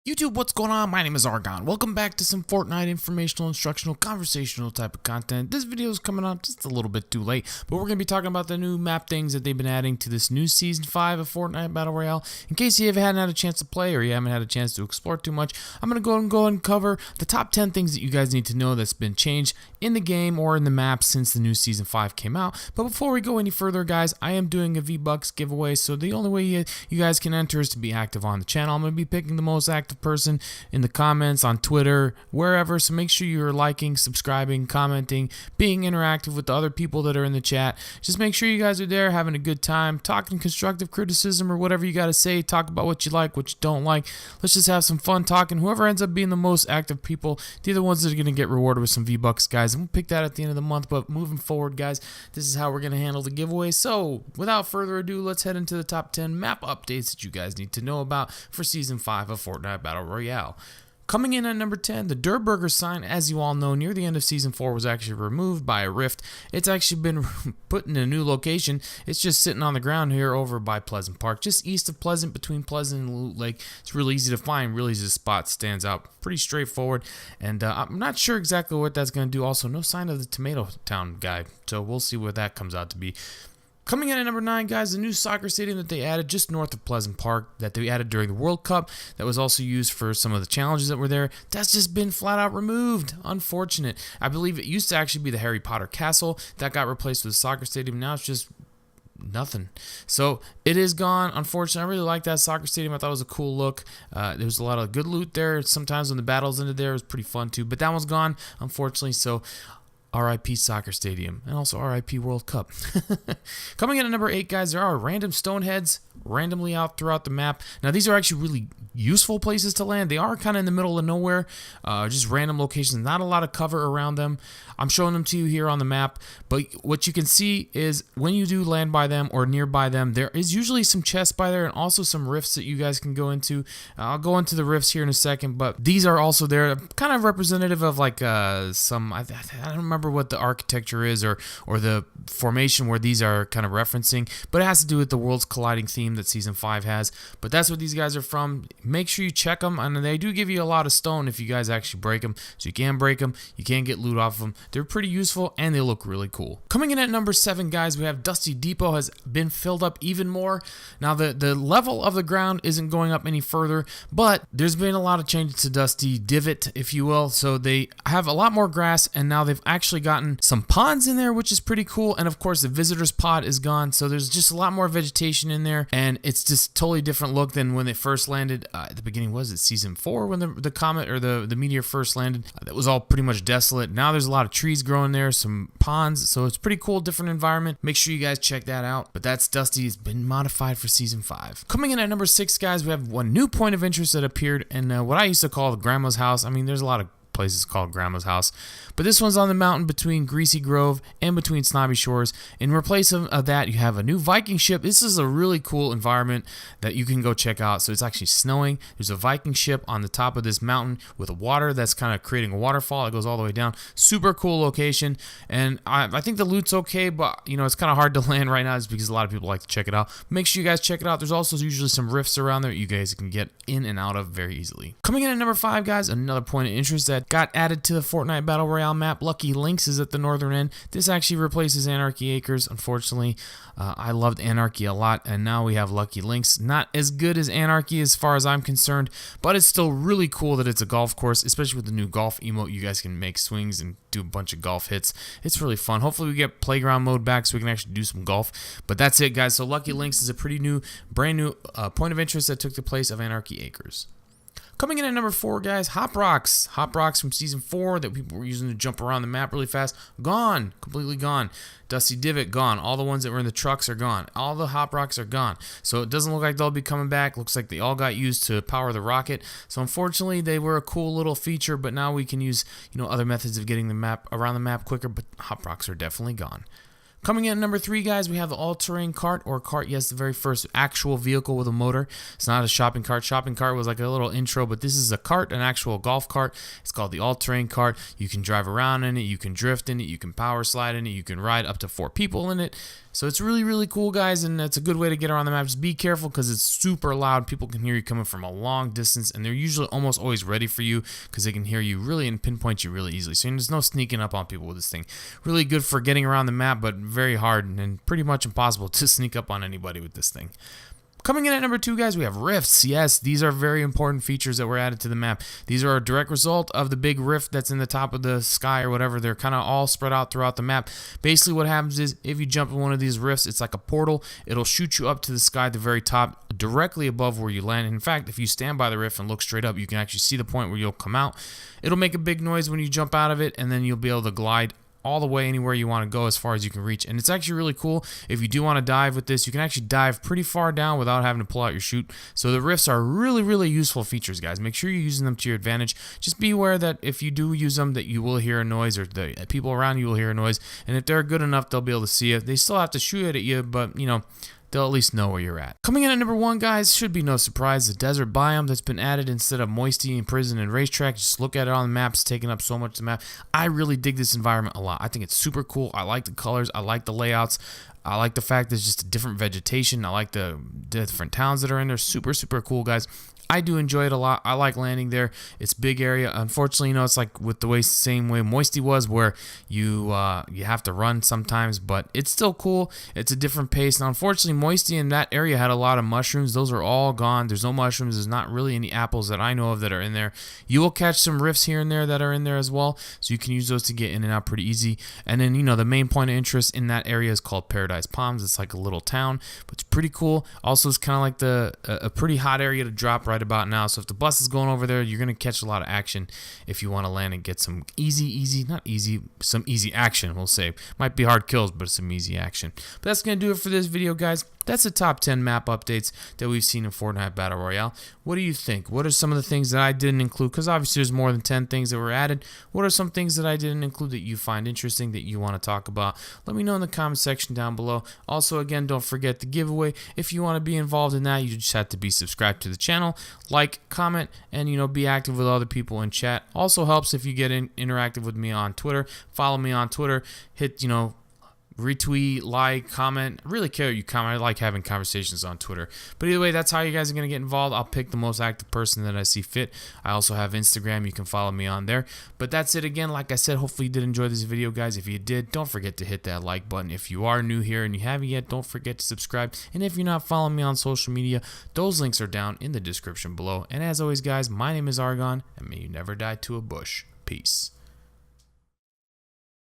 YouTube, what's going on? My name is Argon. Welcome back to some Fortnite informational, instructional, conversational type of content. This video is coming out just a little bit too late, but we're going to be talking about the new map things that they've been adding to this new Season 5 of Fortnite Battle Royale. In case you haven't had a chance to play or you haven't had a chance to explore too much, I'm going to go and cover the top 10 things that you guys need to know that's been changed in the game or in the map since the new Season 5 came out. But before we go any further, guys, I am doing a V-Bucks giveaway, so the only way you guys can enter is to be active on the channel. I'm going to be picking the most active person in the comments, on Twitter, wherever, so make sure you're liking, subscribing, commenting, being interactive with the other people that are in the chat. Just make sure you guys are there having a good time, talking constructive criticism or whatever you got to say. Talk about what you like, what you don't like. Let's just have some fun talking. Whoever ends up being the most active people, they're the ones that are going to get rewarded with some V-Bucks, guys. And we'll pick that at the end of the month, but moving forward, guys, this is how we're going to handle the giveaway. So without further ado, let's head into the top 10 map updates that you guys need to know about for Season 5 of Fortnite Battle Royale. Coming in at number 10, the Der Burger sign, as you all know, near the end of Season 4 was actually removed by a rift. It's actually been put in a new location. It's just sitting on the ground here over by Pleasant Park, just east of Pleasant, between Pleasant and Loot Lake. It's really easy to find, really easy to spot, stands out, pretty straightforward. And I'm not sure exactly what that's going to do. Also, no sign of the Tomato Town guy, so we'll see what that comes out to be. Coming in at number 9, guys, the new soccer stadium that they added just north of Pleasant Park that they added during the World Cup that was also used for some of the challenges that were there, that's just been flat out removed. Unfortunate. I believe it used to actually be the Harry Potter castle. That got replaced with a soccer stadium. Now it's just nothing. So it is gone. Unfortunately, I really like that soccer stadium. I thought it was a cool look. There was a lot of good loot there. Sometimes when the battles ended there, it was pretty fun too. But that one's gone, unfortunately. So RIP Soccer Stadium, and also RIP World Cup. Coming in at number 8, guys, there are random stone heads randomly out throughout the map. Now, these are actually really useful places to land. They are kind of in the middle of nowhere, just random locations, not a lot of cover around them. I'm showing them to you here on the map, but what you can see is when you do land by them or nearby them, there is usually some chests by there and also some rifts that you guys can go into. I'll go into the rifts here in a second, but these are also there, kind of representative of like some, I don't remember what the architecture is or the formation where these are kind of referencing, but it has to do with the worlds colliding theme that Season 5 has. But that's what these guys are from. Make sure you check them, and they do give you a lot of stone if you guys actually break them, so you can break them, you can get loot off of them. They're pretty useful and they look really cool. Coming in at number 7, guys, we have Dusty Depot has been filled up even more. Now the level of the ground isn't going up any further, but there's been a lot of changes to Dusty Divot, if you will. So they have a lot more grass, and now they've actually gotten some ponds in there, which is pretty cool. And of course the visitors pod is gone, so there's just a lot more vegetation in there, and it's just totally different look than when they first landed at the beginning. Was it Season 4 when the comet or the meteor first landed? That was all pretty much desolate. Now there's a lot of trees growing there, some ponds, so it's pretty cool, different environment. Make sure you guys check that out. But that's Dusty. It's been modified for Season 5. Coming in at number 6, guys, we have one new point of interest that appeared in what I used to call the Grandma's House. I mean, there's a lot of places called Grandma's House, but this one's on the mountain between Greasy Grove and between Snobby Shores. In replace of that, you have a new Viking ship. This is a really cool environment that you can go check out. So it's actually snowing. There's a Viking ship on the top of this mountain with water that's kind of creating a waterfall. It goes all the way down. Super cool location, and I think the loot's okay, but you know, it's kind of hard to land right now just because a lot of people like to check it out. Make sure you guys check it out. There's also usually some rifts around there you guys can get in and out of very easily. Coming in at number 5, guys, another point of interest that got added to the Fortnite Battle Royale map. Lucky Links is at the northern end. This actually replaces Anarchy Acres. Unfortunately, I loved Anarchy a lot, and now we have Lucky Links. Not as good as Anarchy as far as I'm concerned, but it's still really cool that it's a golf course, especially with the new golf emote. You guys can make swings and do a bunch of golf hits. It's really fun. Hopefully we get playground mode back so we can actually do some golf. But that's it, guys. So Lucky Links is a pretty new, brand new point of interest that took the place of Anarchy Acres. Coming in at number 4, guys, Hop Rocks. Hop Rocks from Season 4 that people were using to jump around the map really fast. Gone. Completely gone. Dusty Divot, gone. All the ones that were in the trucks are gone. All the Hop Rocks are gone. So it doesn't look like they'll be coming back. Looks like they all got used to power the rocket. So unfortunately, they were a cool little feature, but now we can use, other methods of getting the map around the map quicker, but Hop Rocks are definitely gone. Coming in at number 3, guys, we have the all-terrain cart, or cart, yes, the very first actual vehicle with a motor. It's not a shopping cart. Shopping cart was like a little intro, but this is a cart, an actual golf cart. It's called the all-terrain cart. You can drive around in it, you can drift in it, you can power slide in it, you can ride up to 4 people in it. So it's really, really cool, guys, and it's a good way to get around the map. Just be careful because it's super loud. People can hear you coming from a long distance, and they're usually almost always ready for you because they can hear you really and pinpoint you really easily. So there's no sneaking up on people with this thing. Really good for getting around the map, but very hard and pretty much impossible to sneak up on anybody with this thing. Coming in at number 2, guys, we have rifts. Yes, these are very important features that were added to the map. These are a direct result of the big rift that's in the top of the sky or whatever. They're kind of all spread out throughout the map. Basically, what happens is if you jump in one of these rifts, it's like a portal. It'll shoot you up to the sky at the very top, directly above where you land. In fact, if you stand by the rift and look straight up, you can actually see the point where you'll come out. It'll make a big noise when you jump out of it, and then you'll be able to glide all the way anywhere you want to go as far as you can reach. And it's actually really cool. If you do want to dive with this, you can actually dive pretty far down without having to pull out your chute. So the rifts are really, really useful features, guys. Make sure you're using them to your advantage. Just be aware that if you do use them, that you will hear a noise, or the people around you will hear a noise. And if they're good enough, they'll be able to see it. They still have to shoot at you, but you know, they'll at least know where you're at. Coming in at number 1, guys, should be no surprise, the desert biome that's been added instead of moisty and prison and racetrack. Just look at it on the map. It's taking up so much of the map. I really dig this environment a lot. I think it's super cool. I like the colors. I like the layouts. I like the fact there's just a different vegetation. I like the different towns that are in there. Super, super cool, guys. I do enjoy it a lot. I like landing there. It's a big area. Unfortunately, you know, it's like with the way same way Moisty was, where you have to run sometimes, but it's still cool. It's a different pace. Now, unfortunately, Moisty in that area had a lot of mushrooms. Those are all gone. There's no mushrooms. There's not really any apples that I know of that are in there. You will catch some rifts here and there that are in there as well, so you can use those to get in and out pretty easy. And then, you know, the main point of interest in that area is called Paradise Palms. It's like a little town, but it's pretty cool. Also, it's kind of like a pretty hot area to drop right about now. So if the bus is going over there, you're going to catch a lot of action if you want to land and get some some easy action, we'll say. Might be hard kills, but some easy action. But that's going to do it for this video, guys. That's the top 10 map updates that we've seen in Fortnite Battle Royale. What do you think? What are some of the things that I didn't include? Because obviously there's more than 10 things that were added. What are some things that I didn't include that you find interesting, that you want to talk about? Let me know in the comment section down below. Also, again, don't forget the giveaway. If you want to be involved in that, you just have to be subscribed to the channel, like, comment, and, you know, be active with other people in chat. Also helps if you get interactive with me on Twitter. Follow me on Twitter. Hit, you know, retweet, like, comment. I really care what you comment. I like having conversations on Twitter. But either way, that's how you guys are going to get involved. I'll pick the most active person that I see fit. I also have Instagram. You can follow me on there. But that's it again. Like I said, hopefully you did enjoy this video, guys. If you did, don't forget to hit that like button. If you are new here and you haven't yet, don't forget to subscribe. And if you're not following me on social media, those links are down in the description below. And as always, guys, my name is Argon, and may you never die to a bush. Peace.